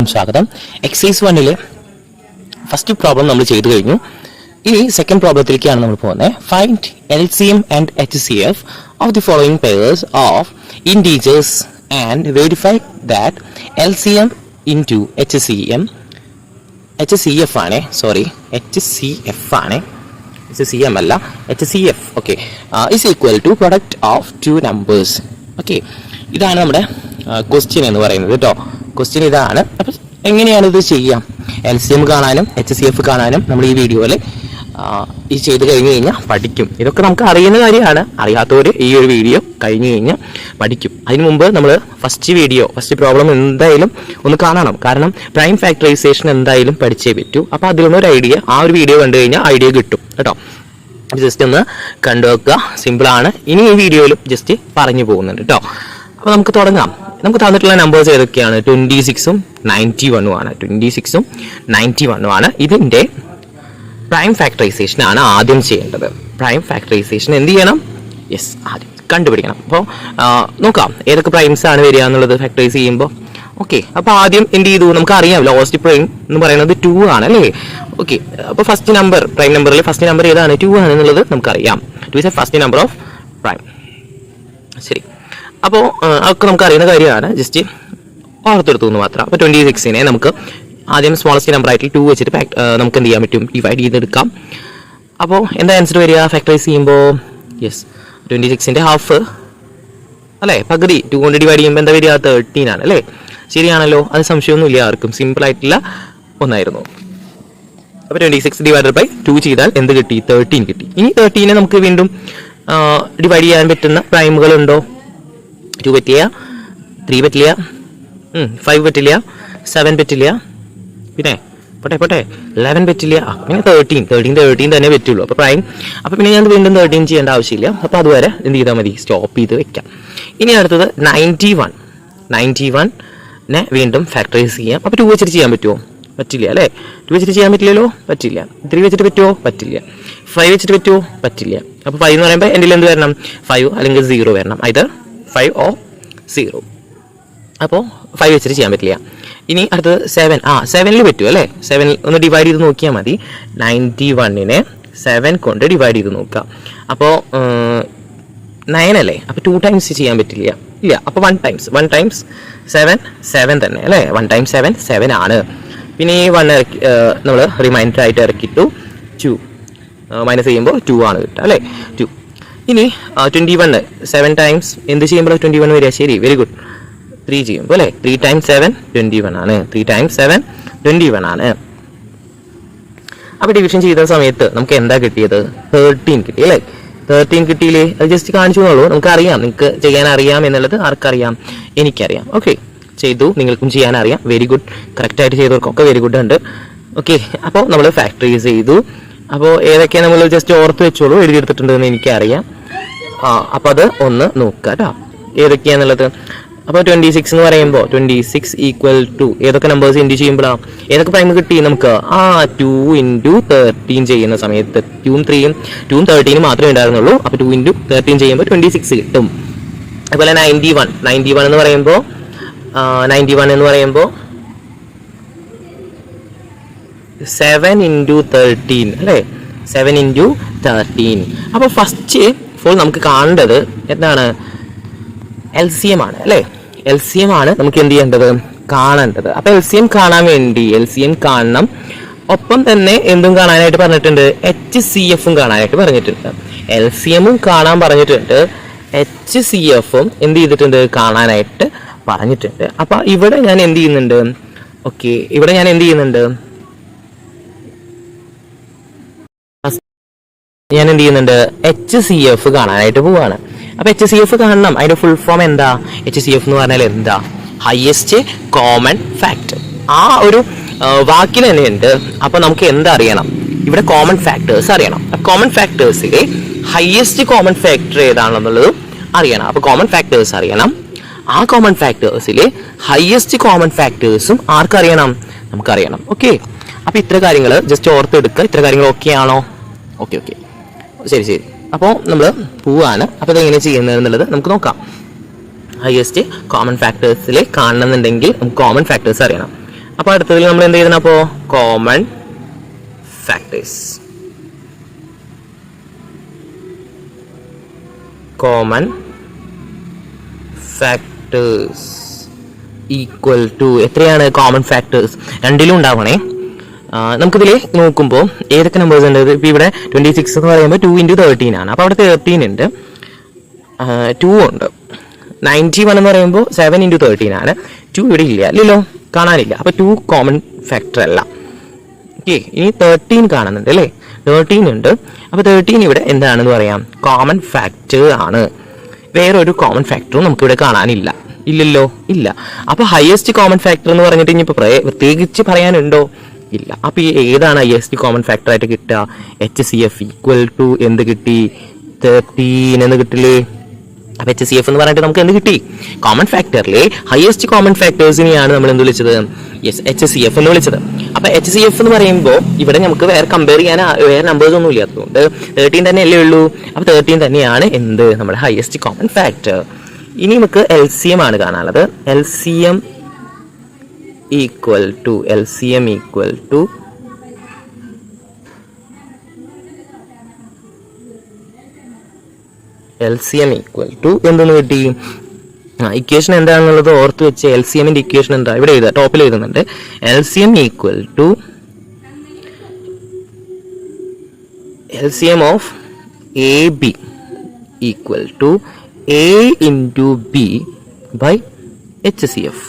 സ്വാഗതം. Exercise 1 first problem നമ്മൾ ചെയ്തു കഴിഞ്ഞു. ഇനി സെക്കൻഡ് പ്രോബ്ലത്തിലേക്കാണ് നമ്മൾ പോകുന്നത്. Find LCM and HCF of the following pairs of integers and verify that LCM into HCF ആണ്, സോറി HCF ആണ്, HCM അല്ല, HCF. Okay, is equal to product of two numbers. Okay, ഇതാണ് നമ്മുടെ ക്വസ്റ്റ്യൻ എന്ന് പറയുന്നത് കേട്ടോ. ക്വസ്റ്റ്യൻ ഇതാണ്. അപ്പം എങ്ങനെയാണ് ഇത് ചെയ്യാം? LCM കാണാനും HCF കാണാനും നമ്മൾ ഈ വീഡിയോയിൽ ഈ ചെയ്ത് കഴിഞ്ഞ് കഴിഞ്ഞാൽ പഠിക്കും. ഇതൊക്കെ നമുക്ക് അറിയുന്ന കാര്യമാണ്. അറിയാത്തവർ ഈ ഒരു വീഡിയോ കഴിഞ്ഞ് കഴിഞ്ഞാൽ പഠിക്കും. അതിന് മുമ്പ് നമ്മൾ ഫസ്റ്റ് പ്രോബ്ലം എന്തായാലും ഒന്ന് കാണണം. കാരണം പ്രൈം ഫാക്ടറൈസേഷൻ എന്തായാലും പഠിച്ചേ പറ്റൂ. അപ്പോൾ അതിലൊന്നൊരു ഐഡിയ, ആ ഒരു വീഡിയോ കണ്ടു കഴിഞ്ഞാൽ ഐഡിയ കിട്ടും കേട്ടോ. ജസ്റ്റ് ഒന്ന് കണ്ടുവെക്കുക, സിമ്പിളാണ്. ഇനി ഈ വീഡിയോയിലും ജസ്റ്റ് പറഞ്ഞു പോകുന്നുണ്ട് കേട്ടോ. അപ്പോൾ നമുക്ക് തുടങ്ങാം. നമുക്ക് തന്നിട്ടുള്ള നമ്പേഴ്സ് ഏതൊക്കെയാണ്? 26ഉം 91ഉം ആണ്. 26ഉം 91ഉം ആണ്. ഇതിൻ്റെ പ്രൈം ഫാക്ടറൈസേഷൻ ആണ് ആദ്യം ചെയ്യേണ്ടത്. പ്രൈം ഫാക്ടറൈസേഷൻ എന്ത് ചെയ്യണം? യെസ്, ആദ്യം കണ്ടുപിടിക്കണം. അപ്പോൾ നോക്കാം ഏതൊക്കെ പ്രൈംസ് ആണ് വരിക എന്നുള്ളത് ഫാക്ടറൈസ് ചെയ്യുമ്പോൾ. ഓക്കെ, അപ്പോൾ ആദ്യം എന്ത് ചെയ്തു? നമുക്ക് അറിയാം ലോവസ്റ്റ് പ്രൈം എന്ന് പറയുന്നത് 2 ആണ് അല്ലേ? ഓക്കെ, അപ്പോൾ ഫസ്റ്റ് നമ്പർ, പ്രൈം നമ്പറിൽ ഫസ്റ്റ് നമ്പർ ഏതാണ്? 2 ആണ് എന്നുള്ളത് നമുക്കറിയാം. 2 is A first number of prime. ശരി, അപ്പോൾ അതൊക്കെ നമുക്ക് അറിയുന്ന കാര്യമാണ്. ജസ്റ്റ് ഓർത്തെടുത്തു എന്ന് മാത്രം. അപ്പോൾ 26നെ നമുക്ക് ആദ്യം സ്മോളസ്റ്റ് നമ്പർ ആയിട്ട് 2 വെച്ചിട്ട് നമുക്ക് എന്ത് ചെയ്യാൻ പറ്റും? ഡിവൈഡ് ചെയ്തെടുക്കാം. അപ്പോൾ എന്താ ആൻസർ വരിക ഫാക്ടറൈസ് ചെയ്യുമ്പോൾ? യെസ്, 26ന്റെ ഹാഫ് അല്ലേ, പകുതി 2 കൊണ്ട് ഡിവൈഡ് ചെയ്യുമ്പോൾ എന്താ വരിക? 13 ആണ് അല്ലേ? ശരിയാണല്ലോ, അത് സംശയമൊന്നുമില്ല ആർക്കും. സിമ്പിൾ ആയിട്ടുള്ള ഒന്നായിരുന്നു. അപ്പോൾ 26 ഡിവൈഡഡ് ബൈ 2 ചെയ്താൽ എന്ത് കിട്ടി? 13 കിട്ടി. ഇനി 13നെ നമുക്ക് വീണ്ടും ഡിവൈഡ് ചെയ്യാൻ പറ്റുന്ന പ്രൈമുകളുണ്ടോ? 2 പറ്റില്ല, 3 പറ്റില്ല, 5 പറ്റില്ല, 7 പറ്റില്ല, പിന്നെ പോട്ടെ 11 പറ്റില്ല, പിന്നെ 13 തന്നെ പറ്റുള്ളൂ. അപ്പോൾ പ്രൈം. അപ്പോൾ പിന്നെ ഞാൻ വീണ്ടും 13 ചെയ്യേണ്ട ആവശ്യമില്ല. അപ്പോൾ അതുവരെ എന്ത് ചെയ്താൽ മതി? സ്റ്റോപ്പ് ചെയ്ത് വെക്കാം. ഇനി അടുത്തത് 91നെ വീണ്ടും ഫാക്ടറൈസ് ചെയ്യാം. അപ്പോൾ 2 വെച്ചിട്ട് ചെയ്യാൻ പറ്റുമോ? പറ്റില്ല അല്ലേ? 2 വെച്ചിട്ട് ചെയ്യാൻ പറ്റില്ലല്ലോ, പറ്റില്ല. 3 വെച്ചിട്ട് പറ്റുമോ? പറ്റില്ല. 5 വെച്ചിട്ട് പറ്റുമോ? പറ്റില്ല. അപ്പോൾ 5 എന്ന് പറയുമ്പോൾ എൻ്റെ എന്ത് വരണം? 5 അല്ലെങ്കിൽ 0 വരണം. ഇത് 5 or 0. അപ്പോൾ 5 വെച്ചിട്ട് ചെയ്യാൻ പറ്റില്ല. ഇനി അടുത്തത് 7. 7ൽ പറ്റും അല്ലേ? 7 ഒന്ന് ഡിവൈഡ് ചെയ്ത് നോക്കിയാൽ മതി. 91നെ 7 കൊണ്ട് ഡിവൈഡ് ചെയ്ത് നോക്കാം. അപ്പോൾ 9 അല്ലേ? അപ്പോൾ 2 ടൈംസ് ചെയ്യാൻ പറ്റില്ല, ഇല്ല. അപ്പോൾ 1 ടൈംസ് 7 തന്നെ അല്ലേ? 1 ടൈംസ് 7 ആണ്. പിന്നെ ഈ 1 നമ്മൾ റിമൈൻഡർ ആയിട്ട് ഇറക്കിയിട്ടു 2 മൈനസ് ചെയ്യുമ്പോൾ 2 ആണ് കിട്ടുക അല്ലേ? 2. ഇനി 21 7 ടൈംസ് എന്ത് ചെയ്യുമ്പോൾ 21 വരിക? ശരി, വെരി ഗുഡ്. 3 ചെയ്യുമ്പോൾ അല്ലേ? 3 ടൈംസ് 7 21 ആണ്. 3 ടൈംസ് 7 21 ആണ്. അപ്പോൾ ഡിവിഷൻ ചെയ്ത സമയത്ത് നമുക്ക് എന്താ കിട്ടിയത്? 13 കിട്ടി അല്ലേ? 13 കിട്ടിയില്ലേ? അത് ജസ്റ്റ് കാണിച്ചു എന്നുള്ളൂ. നമുക്കറിയാം, നിങ്ങൾക്ക് ചെയ്യാൻ അറിയാം എന്നുള്ളത്. ആർക്കറിയാം? എനിക്കറിയാം. ഓക്കെ, ചെയ്തു, നിങ്ങൾക്കും ചെയ്യാൻ അറിയാം. Very good. കറക്റ്റായിട്ട് ചെയ്തവർക്കൊക്കെ വെരി ഗുഡ് ഉണ്ട്. ഓക്കെ, അപ്പോൾ നമ്മൾ ഫാക്ടറൈസ് ചെയ്തു. അപ്പോൾ ഏതൊക്കെയാണ് നമ്മൾ ജസ്റ്റ് ഓർത്ത് വെച്ചോളൂ, എഴുതിയെടുത്തിട്ടുണ്ടെന്ന് എനിക്കറിയാം. അപ്പോൾ അത് ഒന്ന് നോക്കുക കേട്ടോ, ഏതൊക്കെയാണെന്നുള്ളത്. അപ്പോൾ 26 എന്ന് പറയുമ്പോൾ 26 ഈക്വൽ ടു ഏതൊക്കെ നമ്പേഴ്സ് ഇൻറ്റു ചെയ്യുമ്പോഴാണ് ഏതൊക്കെ പ്രൈം കിട്ടി നമുക്ക്? 2 ഇൻറ്റു 13 ചെയ്യുന്ന സമയത്ത് 2ഉം 13 മാത്രമേ ഉണ്ടായിരുന്നുള്ളൂ. അപ്പോൾ 2 ഇൻറ്റു 13 ചെയ്യുമ്പോൾ 26 കിട്ടും. അതുപോലെ 91 എന്ന് പറയുമ്പോൾ 7 ഇൻറ്റു 13 അല്ലേ? 7 ഇൻറ്റു 13. അപ്പോൾ ഫസ്റ്റ് ഇപ്പോൾ നമുക്ക് കാണേണ്ടത് എന്താണ്? LCM ആണ് അല്ലേ? LCM ആണ് നമുക്ക് എന്ത് ചെയ്യേണ്ടത്? കാണേണ്ടത്. അപ്പോൾ LCM കാണാൻ വേണ്ടി LCM കാണണം. ഒപ്പം തന്നെ എന്തും കാണാനായിട്ട് പറഞ്ഞിട്ടുണ്ട്? HCFും കാണാനായിട്ട് പറഞ്ഞിട്ടുണ്ട്. LCMും കാണാൻ പറഞ്ഞിട്ടുണ്ട്, HCFും എന്ത് ചെയ്തിട്ടുണ്ട്? കാണാനായിട്ട് പറഞ്ഞിട്ടുണ്ട്. അപ്പോൾ ഇവിടെ ഞാൻ എന്ത് ചെയ്യുന്നുണ്ട്? ഓക്കെ, ഇവിടെ ഞാൻ എന്ത് ചെയ്യുന്നുണ്ട്? HCF കാണാനായിട്ട് പോവാണ്. അപ്പോൾ HCF കാണണം. അതിന്റെ ഫുൾ ഫോം എന്താ? HCF എന്ന് പറഞ്ഞാൽ എന്താ? Highest common factor. ആ ഒരു വാക്കിൽ തന്നെ ഉണ്ട്. അപ്പോൾ നമുക്ക് എന്താ അറിയണം? ഇവിടെ കോമൺ ഫാക്ടേഴ്സ് അറിയണം. കോമൺ ഫാക്ടേഴ്സിലെ ഹയസ്റ്റ് കോമൺ ഫാക്ടർ ഏതാണെന്നുള്ളത് അറിയണം. അപ്പോൾ കോമൺ ഫാക്ടേഴ്സ് അറിയണം. ആ കോമൺ ഫാക്ടേഴ്സിലെ ഹയസ്റ്റ് കോമൺ ഫാക്ടേഴ്സും ആർക്കറിയണം? നമുക്കറിയണം. ഓക്കെ, അപ്പോൾ ഇത്ര കാര്യങ്ങൾ ജസ്റ്റ് ഓർത്തെടുക്കുക. ഇത്ര കാര്യങ്ങൾ ഓക്കെ ആണോ? ഓക്കെ, ശരി. അപ്പോൾ നമ്മൾ പോവാണ്. അപ്പോൾ ഇതെങ്ങനെ ചെയ്യുന്നത് എന്നുള്ളത് നമുക്ക് നോക്കാം. ഹയസ്റ്റ് കോമൺ ഫാക്ടേഴ്സിൽ കാണണമെന്നുണ്ടെങ്കിൽ നമുക്ക് കോമൺ ഫാക്ടേഴ്സ് അറിയണം. അപ്പോൾ അടുത്തതിൽ നമ്മൾ എന്ത് ചെയ്യണം? അപ്പോൾ common factors. Common factors equal to എത്രയാണ്? കോമൺ ഫാക്ടേഴ്സ് രണ്ടിലും ഉണ്ടാവണേ. നമുക്കിതിൽ നോക്കുമ്പോൾ ഏതൊക്കെ നമ്പേഴ്സ് ഉണ്ട്? ഇപ്പോൾ ഇവിടെ 26 എന്ന് പറയുമ്പോൾ 2 × 13 ആണ്. അപ്പോൾ അവിടെ 13 ഉണ്ട്, 2 ഉണ്ട്. 91 എന്ന് പറയുമ്പോൾ 7 × 13 ആണ്. 2 ഇവിടെ ഇല്ല, അല്ലല്ലോ, കാണാനില്ല. അപ്പോൾ 2 കോമൺ ഫാക്ടർ അല്ല. ഓക്കെ, ഇനി 13 കാണുന്നുണ്ട് അല്ലേ? 13 ഉണ്ട്. അപ്പോൾ 13 ഇവിടെ എന്താണെന്ന് പറയാം? കോമൺ ഫാക്ടർ ആണ്. വേറൊരു കോമൺ ഫാക്ടറും നമുക്കിവിടെ കാണാനില്ല, ഇല്ലല്ലോ, ഇല്ല. അപ്പോൾ ഹയസ്റ്റ് കോമൺ ഫാക്ടർ എന്ന് പറഞ്ഞിട്ട് ഇനിയിപ്പോൾ പ്രത്യേകിച്ച് പറയാനുണ്ടോ? ഇല്ല. അപ്പോൾ ഈ ഏതാണ് ഹയസ്റ്റ് കോമൺ ഫാക്ടർ ആയിട്ട് കിട്ടുക? HCF ഈക്വൽ ടു എന്ത് കിട്ടി? 13 എന്ന് കിട്ടില്ലേ? അപ്പോൾ HCF എന്ന് പറഞ്ഞിട്ട് നമുക്ക് എന്ത് കിട്ടി? കോമൺ ഫാക്ടറിലെ ഹയസ്റ്റ് കോമൺ ഫാക്ടേഴ്സിനെയാണ് നമ്മൾ എന്ത് വിളിച്ചത്? യെസ്, HCF എന്ന് വിളിച്ചത്. അപ്പോൾ HCF എന്ന് പറയുമ്പോൾ ഇവിടെ നമുക്ക് വേറെ കമ്പയർ ചെയ്യാൻ വേറെ നമ്പേഴ്സ് ഒന്നും ഇല്ലാത്തതുകൊണ്ട് 13 തന്നെ അല്ലേ ഉള്ളൂ. അപ്പോൾ 13 തന്നെയാണ് എന്ത്? നമ്മുടെ ഹയസ്റ്റ് കോമൺ ഫാക്ടർ. ഇനി നമുക്ക് LCM ആണ് കാണാനുള്ളത്. LCM ഈക്വൽ ടു എന്തെന്ന് കിട്ടി? ഇക്വേഷൻ എന്താണെന്നുള്ളത് ഓർത്ത് വെച്ച് LCMന്റെ ഇക്വേഷൻ എന്താ? ഇവിടെ എഴുതാം, ടോപ്പിൽ എഴുതുന്നുണ്ട്. LCM equal to LCM of AB equal to A × B by HCF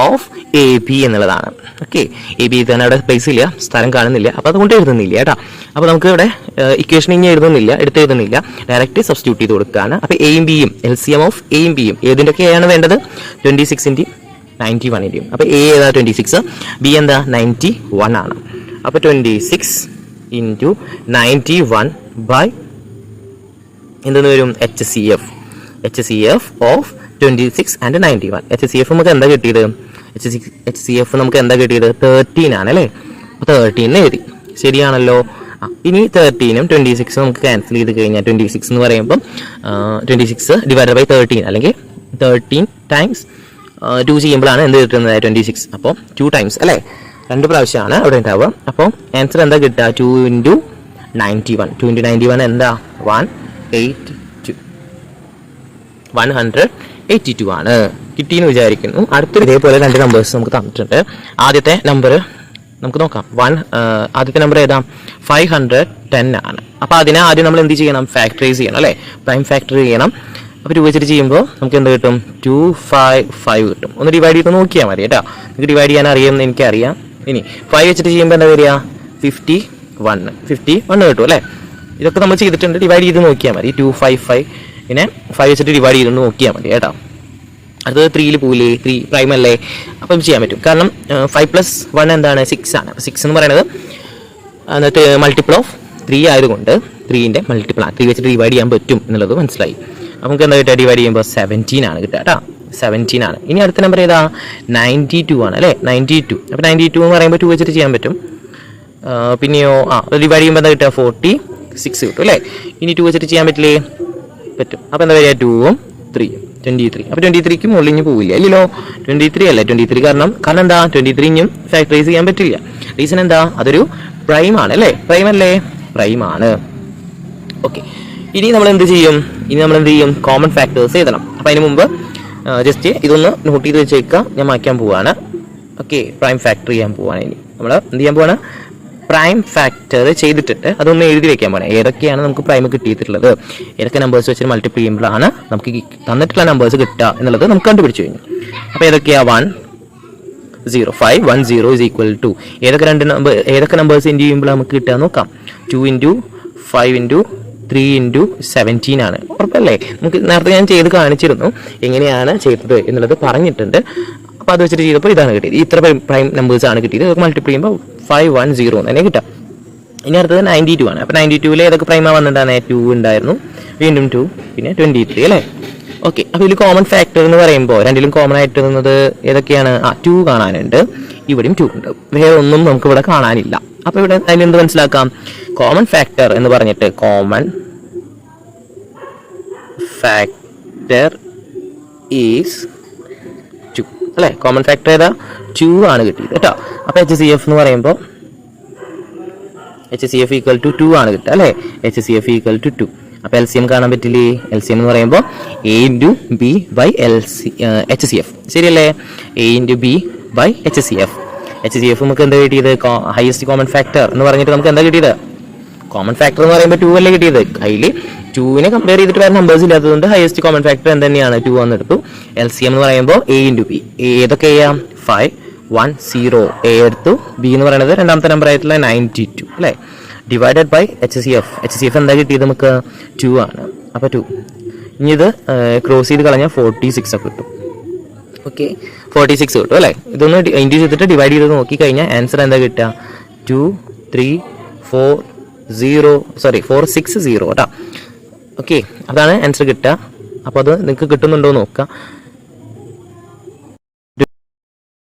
of AB എന്നുള്ളതാണ്. ഓക്കെ, AB തന്നെ അവിടെ സ്പേസ് ഇല്ല, സ്ഥലം കാണുന്നില്ല, അപ്പോൾ അതുകൊണ്ട് എഴുതുന്നില്ല കേട്ടോ. അപ്പോൾ നമുക്ക് ഇവിടെ ഇക്വേഷൻ ഇനി എഴുതുന്നില്ല, ഡയറക്റ്റ് സബ്സ്റ്റിറ്റ്യൂട്ട് ചെയ്ത് കൊടുക്കുകയാണ്. അപ്പോൾ എയും ബിയും LCM ഓഫ് എയും ബിയും ഏതിൻ്റെയൊക്കെ ആണ് വേണ്ടത്? 26 × 91. അപ്പോൾ A ഏതാ? 26, B എന്താ? 91 ആണ്. അപ്പോൾ 26 × 91 ബൈ എന്തെന്ന് വരും? HCF of 26 and 91. HCF നമുക്ക് എന്താ കിട്ടിയത്? HCF നമുക്ക് എന്താ കിട്ടിയത്? 13 ആണ് അല്ലേ? അപ്പോൾ 13 എഴുതി, ശരിയാണല്ലോ. ഇനി 13ഉം 26ഉം നമുക്ക് ക്യാൻസൽ ചെയ്ത് കഴിഞ്ഞാൽ 26 എന്ന് പറയുമ്പം 26 ഡിവൈഡഡ് ബൈ 13 അല്ലെങ്കിൽ 13 ടൈംസ് 2 ചെയ്യുമ്പോഴാണ് എന്ത് കിട്ടുന്നത്? 26. അപ്പോൾ 2 ടൈംസ് അല്ലേ? 2 പ്രാവശ്യമാണ് അവിടെ ഉണ്ടാവുക. അപ്പോൾ ആൻസർ എന്താ കിട്ടുക? 2 × 91. 2 × 91 എന്താ? 182 ആണ്. കിട്ടിയെന്ന് വിചാരിക്കുന്നു. അടുത്തൊരു ഇതേപോലെ 2 നമ്പേഴ്സ് നമുക്ക് തന്നിട്ടുണ്ട്. ആദ്യത്തെ നമ്പർ നമുക്ക് നോക്കാം. ആദ്യത്തെ നമ്പർ ഏതാ? 510 ആണ്. അപ്പോൾ അതിനെ ആദ്യം നമ്മൾ എന്ത് ചെയ്യണം? ഫാക്ടറൈസ് ചെയ്യണം അല്ലേ? പ്രൈം ഫാക്ടർ ചെയ്യണം. അപ്പോൾ 2 വെച്ചിട്ട് ചെയ്യുമ്പോൾ നമുക്ക് എന്ത് കിട്ടും? 255 കിട്ടും. ഒന്ന് ഡിവൈഡ് ചെയ്ത് നോക്കിയാൽ മതി കേട്ടോ. നിങ്ങൾക്ക് ഡിവൈഡ് ചെയ്യാൻ അറിയുമെന്ന് എനിക്കറിയാം. ഇനി 5 വെച്ചിട്ട് ചെയ്യുമ്പോൾ എന്താ വരിക? 51 കിട്ടും അല്ലേ? ഇതൊക്കെ നമ്മൾ ചെയ്തിട്ടുണ്ട്. ഡിവൈഡ് ചെയ്ത് നോക്കിയാൽ മതി. 255 പിന്നെ 5 വെച്ചിട്ട് ഡിവൈഡ് ചെയ്ത് നോക്കിയാൽ മതി കേട്ടോ. അത് 3ൽ പോവില്ലേ? 3 പ്രൈം അല്ലേ? അപ്പം ചെയ്യാൻ പറ്റും. കാരണം 5 + 1 എന്താണ്? 6 ആണ്. 6 എന്ന് പറയുന്നത് എന്നിട്ട് മൾട്ടിപ്പിൾ ഓഫ് 3 ആയതുകൊണ്ട് 3ന്റെ മൾട്ടിപ്പിൾ ആണ്. 3 വെച്ചിട്ട് ഡിവൈഡ് ചെയ്യാൻ പറ്റും എന്നുള്ളത് മനസ്സിലായി. നമുക്ക് എന്താ കിട്ടുക? ഡിവൈഡ് ചെയ്യുമ്പോൾ 17 ആണ് കിട്ടുക കേട്ടോ. 17 ആണ്. ഇനി അടുത്ത നമ്പർ ഏതാ? 92 ആണ് അല്ലേ? 92. അപ്പോൾ 92 എന്ന് പറയുമ്പോൾ 2 വെച്ചിട്ട് ചെയ്യാൻ പറ്റും. പിന്നെയോ ഡിവൈഡ് ചെയ്യുമ്പോൾ എന്താ കിട്ടുക? 46 കിട്ടും അല്ലേ? ഇനി 2 വെച്ചിട്ട് ചെയ്യാൻ പറ്റില്ലേ? പറ്റും. അപ്പോൾ എന്താ വരിക? 2ഉം 3ഉം 23. അപ്പോൾ 23ക്ക് മുകളിൽ പോവില്ല അല്ലല്ലോ? 23 അല്ലേ? 23 കാരണം എന്താ? 23നും ഫാക്ടറൈസ് ചെയ്യാൻ പറ്റില്ല. റീസൺ എന്താ? അതൊരു പ്രൈം ആണ് അല്ലേ? പ്രൈം അല്ലേ? പ്രൈം ആണ്. ഓക്കെ, ഇനി നമ്മൾ എന്ത് ചെയ്യും? കോമൺ ഫാക്ടേഴ്സ് എഴുതണം. അപ്പോൾ അതിന് മുമ്പ് ജസ്റ്റ് ഇതൊന്ന് നോട്ട് ചെയ്ത് വെച്ചേക്കാം. ഞാൻ മാറ്റാൻ പോവാണ്. ഓക്കെ, പ്രൈം ഫാക്ടർ ചെയ്യാൻ പോവാണ്. ഇനി നമ്മൾ എന്ത് ചെയ്യാൻ പോവാണ്? പ്രൈം ഫാക്ടർ ചെയ്തിട്ടിട്ട് അതൊന്ന് എഴുതി വെക്കാൻ പോകണം. ഏതൊക്കെയാണ് നമുക്ക് പ്രൈം കിട്ടിയിട്ടുള്ളത്, ഏതൊക്കെ നമ്പേഴ്സ് വെച്ചിട്ട് മൾട്ടിപ്ലൈ ചെയ്യുമ്പോഴാണ് നമുക്ക് തന്നിട്ടുള്ള നമ്പേഴ്സ് കിട്ടുക എന്നുള്ളത് നമുക്ക് കണ്ടുപിടിച്ചു കഴിഞ്ഞു. അപ്പോൾ ഏതൊക്കെയാ? 105 10 is equal to ഏതൊക്കെ നമ്പേഴ്സ് ഇൻറ്റു ചെയ്യുമ്പോൾ നമുക്ക് കിട്ടുക നോക്കാം. 2 × 5 × 3 × 17 ആണ്. ഉറപ്പല്ലേ? നമുക്ക് നേരത്തെ ഞാൻ ചെയ്ത് കാണിച്ചിരുന്നു എങ്ങനെയാണ് ചെയ്തത് എന്നുള്ളത് പറഞ്ഞിട്ടുണ്ട്. അപ്പോൾ അത് വെച്ചിട്ട് ചെയ്തപ്പോൾ ഇതാണ് കിട്ടിയത്. ഇത്ര പ്രൈം നമ്പേഴ്സ് ആണ് കിട്ടിയത്. മൾട്ടിപ്ലൈ ചെയ്യുമ്പോൾ 510 തന്നെ കിട്ടാം. ഇനി അടുത്തത് 92 ആണ്. അപ്പോൾ 92ൽ ഏതൊക്കെ പ്രൈമാണ് വന്നിട്ടുണ്ടായിരുന്നത്? 2 ഉണ്ടായിരുന്നു, വീണ്ടും 2, പിന്നെ 23 അല്ലേ? ഓക്കെ, അപ്പോൾ ഇതിൽ കോമൺ ഫാക്ടർ എന്ന് പറയുമ്പോൾ രണ്ടിലും കോമൺ ആയിട്ട് വരുന്നത് ഏതൊക്കെയാണ്? 2 കാണാനുണ്ട്, ഇവിടെയും 2 ഉണ്ട്. വേറെ ഒന്നും നമുക്ക് ഇവിടെ കാണാനില്ല. അപ്പോൾ ഇവിടെ അതിനെന്ത് മനസ്സിലാക്കാം? കോമൺ ഫാക്ടർ എന്ന് പറഞ്ഞിട്ട് കോമൺ ഫാക്ടർ ഈസ് 2. അല്ലേ? കോമൺ ഫാക്ടർ ഏതാ? 2 ആണ് കിട്ടിയത് കേട്ടോ. അപ്പോൾ HCF എന്ന് പറയുമ്പോൾ HCF ഈക്വൽ ടു 2 ആണ് കിട്ടുക അല്ലേ? HCF equal to 2. അപ്പോൾ LCM കാണാൻ പറ്റില്ലേ? LCM എന്ന് പറയുമ്പോൾ A into B by HCF, ശരിയല്ലേ? A into B by HCF. HCF നമുക്ക് എന്താ കിട്ടിയത്? ഹയസ്റ്റ് കോമൺ ഫാക്ടർ എന്ന് പറഞ്ഞിട്ട് നമുക്ക് എന്താ കിട്ടിയത്? കോമൺ ഫാക്ടർ എന്ന് പറയുമ്പോൾ 2 അല്ലേ കിട്ടിയത്? അതിൽ 2നെ കമ്പയർ ചെയ്തിട്ട് വേറെ നമ്പേഴ്സ് ഇല്ലാത്തതുകൊണ്ട് ഹയസ്റ്റ് കോമൺ ഫാക്ടർ എന്ത് തന്നെയാണ്? 2 എന്നെടുത്തു. LCM എന്ന് പറയുമ്പോൾ A ഇൻറ്റു B. ഏതൊക്കെ ചെയ്യാം? 5 1 0 A എടുത്തു. B എന്ന് പറയുന്നത് രണ്ടാമത്തെ നമ്പർ ആയിട്ടുള്ള 92 അല്ലേ? ഡിവൈഡഡ് ബൈ HCF എന്താ കിട്ടിയത്? നമുക്ക് 2 ആണ്. അപ്പോൾ 2 ഇനി ഇത് ക്രോസ് ചെയ്ത് കളഞ്ഞാൽ 46 ഒക്കെ കിട്ടും. ഓക്കെ, 46 കിട്ടും അല്ലേ? ഇതൊന്ന് ഇൻഡ്യൂസ് ചെയ്തിട്ട് ഡിവൈഡ് ചെയ്ത് നോക്കിക്കഴിഞ്ഞാൽ ആൻസർ എന്താ കിട്ടുക? 2 3 4 0 460 കേട്ടോ. ഓക്കെ, അതാണ് ആൻസർ കിട്ടുക. അപ്പോൾ അത് നിങ്ങൾക്ക് കിട്ടുന്നുണ്ടോ നോക്കുക.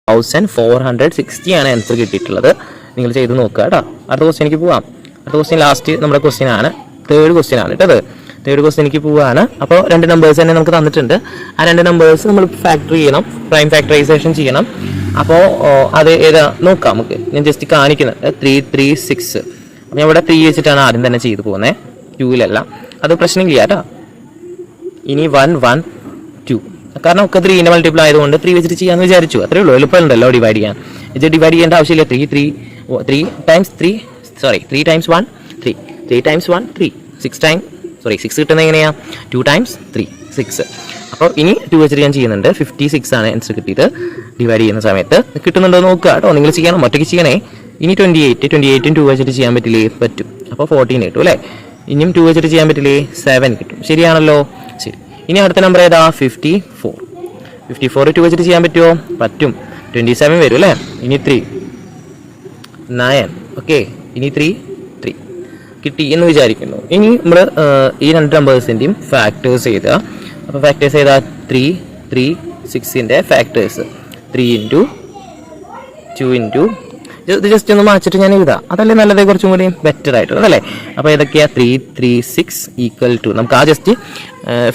1460 ആണ് ആൻസർ കിട്ടിയിട്ടുള്ളത്. നിങ്ങൾ ചെയ്ത് നോക്കുക കേട്ടോ. അടുത്ത ക്വസ്റ്റ്യനിലേക്ക് പോവാം. അടുത്ത ക്വസ്റ്റ്യൻ ലാസ്റ്റ് നമ്മുടെ ക്വസ്റ്റ്യൻ ആണ്, തേർഡ് ക്വസ്റ്റ്യൻ ആണ് കേട്ടോ. തേർഡ് ക്വസ്റ്റ്യനിലേക്ക് പോവാണ്. അപ്പോൾ 2 നമ്പേഴ്സ് തന്നെ നമുക്ക് തന്നിട്ടുണ്ട്. ആ 2 നമ്പേഴ്സ് നമ്മൾ ഫാക്ടർ ചെയ്യണം, പ്രൈം ഫാക്ടറൈസേഷൻ ചെയ്യണം. അപ്പോൾ അത് ഏതാ നോക്കാം നമുക്ക്. ഞാൻ ജസ്റ്റ് കാണിക്കുന്നത് 3 3 6. ഞാൻ ഇവിടെ 3 വെച്ചിട്ടാണ് ആദ്യം തന്നെ ചെയ്തു പോകുന്നത്, 2-ലല്ല. അത് പ്രശ്നമില്ല കേട്ടോ. ഇനി 1 1 2, കാരണം ഒക്കെ 3ന്റെ മൾട്ടിപ്പിൾ ആയതുകൊണ്ട് 3 വെച്ചിട്ട് ചെയ്യാമെന്ന് വിചാരിച്ചു. അത്രേ ഉള്ളൂ, എളുപ്പമുണ്ടല്ലോ ഡിവൈഡ് ചെയ്യാൻ. ഇത് ഡിവൈഡ് ചെയ്യേണ്ട ആവശ്യമില്ല. 3 ടൈംസ് 1 3 3 ടൈംസ് 1 3 6 കിട്ടുന്നത് എങ്ങനെയാ? 2 ടൈംസ് 3 6. അപ്പോൾ ഇനി 2 വെച്ചിട്ട് ഞാൻ ചെയ്യുന്നുണ്ട്. 56 ആണ് ആൻസർ കിട്ടിയത്. ഡിവൈഡ് ചെയ്യുന്ന സമയത്ത് കിട്ടുന്നുണ്ടോ നോക്കുക കേട്ടോ. നിങ്ങൾ ചെയ്യണം, ഒറ്റയ്ക്ക് ചെയ്യണേ. ഇനി 28 2 വെച്ചിട്ട് ചെയ്യാൻ പറ്റില്ലേ? പറ്റും. അപ്പോൾ 14 കിട്ടും അല്ലേ? ഇനിയും 2 വെച്ചിട്ട് ചെയ്യാൻ പറ്റില്ലേ? 7 കിട്ടും. ശരിയാണല്ലോ? ശരി. ഇനി അടുത്ത നമ്പർ ഏതാ? 54 2 വെച്ചിട്ട് ചെയ്യാൻ പറ്റുമോ? പറ്റും. 27 വരും അല്ലേ? ഇനി 3 9. ഓക്കെ, ഇനി 3 കിട്ടി എന്ന് വിചാരിക്കുന്നു. ഇനി നമ്മൾ ഈ 2 നമ്പേഴ്സിൻ്റെയും ഫാക്ടേഴ്സ് ചെയ്താൽ, അപ്പോൾ ഫാക്ടേഴ്സ് ചെയ്താൽ 3 3 6ൻ്റെ ഫാക്ടേഴ്സ് 3 ഇൻറ്റു 2 ഇൻറ്റു ഇത് ജസ്റ്റ് ഒന്ന് മാറ്റിട്ട് ഞാൻ എഴുതാം. അതല്ലേ നല്ലത്, കുറച്ചും കൂടി ബെറ്റർ ആയിട്ടുള്ളത് അല്ലേ? അപ്പോൾ ഏതൊക്കെയാ? 3 3 6 ഈക്വൽ ടു, നമുക്ക് ആ ജസ്റ്റ്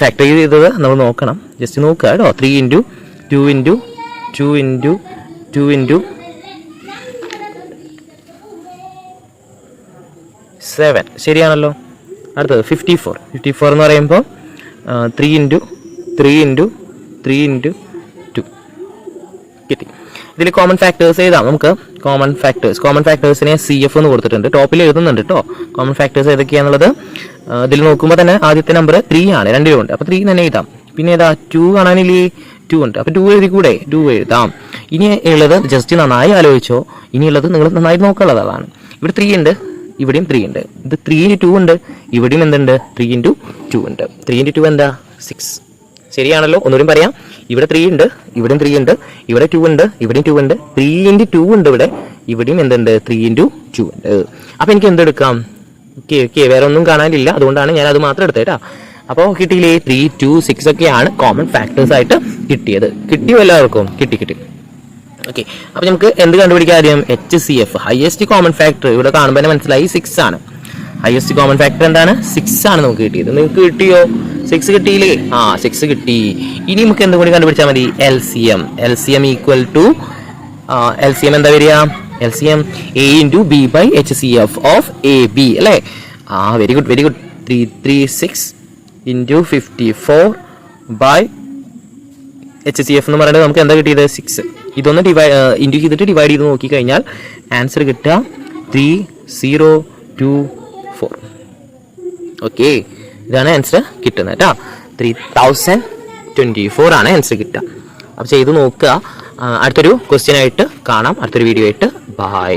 ഫാക്ടർ ചെയ്തത് നമ്മൾ നോക്കണം. ജസ്റ്റ് നോക്കുക കേട്ടോ. 3 ഇൻറ്റു 2 ഇൻറ്റു 2 ഇൻറ്റു 2 ഇൻറ്റു 7, ശരിയാണല്ലോ? അടുത്തത് 54 എന്ന് പറയുമ്പോൾ 3 ഇൻറ്റു 3 ഇൻറ്റു 3 ഇൻറ്റു 2 കിട്ടി. ഇതിൽ കോമൺ ഫാക്ടേഴ്സ് എഴുതാം നമുക്ക്. കോമൺ ഫാക്ടേഴ്സിനെ CF എന്ന് കൊടുത്തിട്ടുണ്ട്, ടോപ്പിൽ എഴുതുന്നുണ്ട് കേട്ടോ. കോമൺ ഫാക്ടേഴ്സ് ഏതൊക്കെയാണെന്നുള്ളത് ഇതിൽ നോക്കുമ്പോൾ തന്നെ ആദ്യത്തെ നമ്പർ 3 ആണ്, 2 ഉണ്ട്. അപ്പോൾ 3 തന്നെ എഴുതാം. പിന്നെ ഏതാ? 2 കാണാനില്ലേ? 2 ഉണ്ട്. അപ്പോൾ 2 എഴുതി കൂടെ? 2 എഴുതാം. ഇനി ഉള്ളത് ജസ്റ്റ് നന്നായി ആലോചിച്ചോ. ഇനിയുള്ളത് നിങ്ങൾ നന്നായി നോക്കാനുള്ളതാണ്. ഇവിടെ 3 ഉണ്ട്, ഇവിടെയും 3 ഉണ്ട്. ഇത് 3 ഇൻറ്റു 2 ഉണ്ട്, ഇവിടെയും എന്തുണ്ട്? 3 ഇൻറ്റു 2 ഉണ്ട്. 3 ഇൻറ്റു 2 എന്താ? 6. ശരിയാണല്ലോ? ഒന്നുകൂടി പറയാം. ഇവിടെ 3 ഉണ്ട്, ഇവിടെയും 3 ഉണ്ട്, ഇവിടെ 2 ഉണ്ട്, ഇവിടെയും 2 ഉണ്ട്. 3 ഇൻറ്റു 2 ഉണ്ട് ഇവിടെ, ഇവിടെയും എന്തുണ്ട്? 3 ഇൻറ്റു 2 ഉണ്ട്. അപ്പോൾ എനിക്ക് എന്തെടുക്കാം? ഓക്കെ, വേറെ ഒന്നും കാണാനില്ല, അതുകൊണ്ടാണ് ഞാൻ അത് മാത്രം എടുത്തത് കേട്ടോ. അപ്പോൾ കിട്ടിയില്ലേ? 3 2 6 ഒക്കെയാണ് കോമൺ ഫാക്ടേഴ്സ് ആയിട്ട് കിട്ടിയത്. കിട്ടിയോ എല്ലാവർക്കും? കിട്ടി. ഓക്കെ, അപ്പോൾ നമുക്ക് എന്ത് കണ്ടുപിടിക്കാം ആദ്യം? HCF, highest common factor. ഇവിടെ കാണുമ്പോൾ തന്നെ മനസ്സിലായി 6 ആണ്. ഹയസ്റ്റ് കോമൺ ഫാക്ടർ എന്താണ്? 6 ആണ് നമുക്ക് കിട്ടിയത്. നിങ്ങൾക്ക് കിട്ടിയോ? 6 കിട്ടിയില്ലേ? 6 കിട്ടി. ഇനി നമുക്ക് എന്തും കൂടി കണ്ടുപിടിച്ചാൽ മതി. LCM ഈക്വൽ ടു LCM എന്താ വരിക? LCM A into B by HCF of AB അല്ലേ? Very good. 336 into 54 by HCF എന്ന് പറയുന്നത് നമുക്ക് എന്താ കിട്ടിയത്? 6. ഇതൊന്ന് ഇൻറ്റു ചെയ്തിട്ട് ഡിവൈഡ് ചെയ്ത് നോക്കിക്കഴിഞ്ഞാൽ ആൻസർ കിട്ടുക 3024. ഓക്കെ, ഇതാണ് ആൻസർ കിട്ടുന്നത് കേട്ടോ. 3024 ആണ് ആൻസർ കിട്ടുക. അപ്പോൾ ചെയ്ത് നോക്കുക. അടുത്തൊരു ക്വസ്റ്റ്യൻ ആയിട്ട് കാണാം, അടുത്തൊരു വീഡിയോ ആയിട്ട്. ബൈ.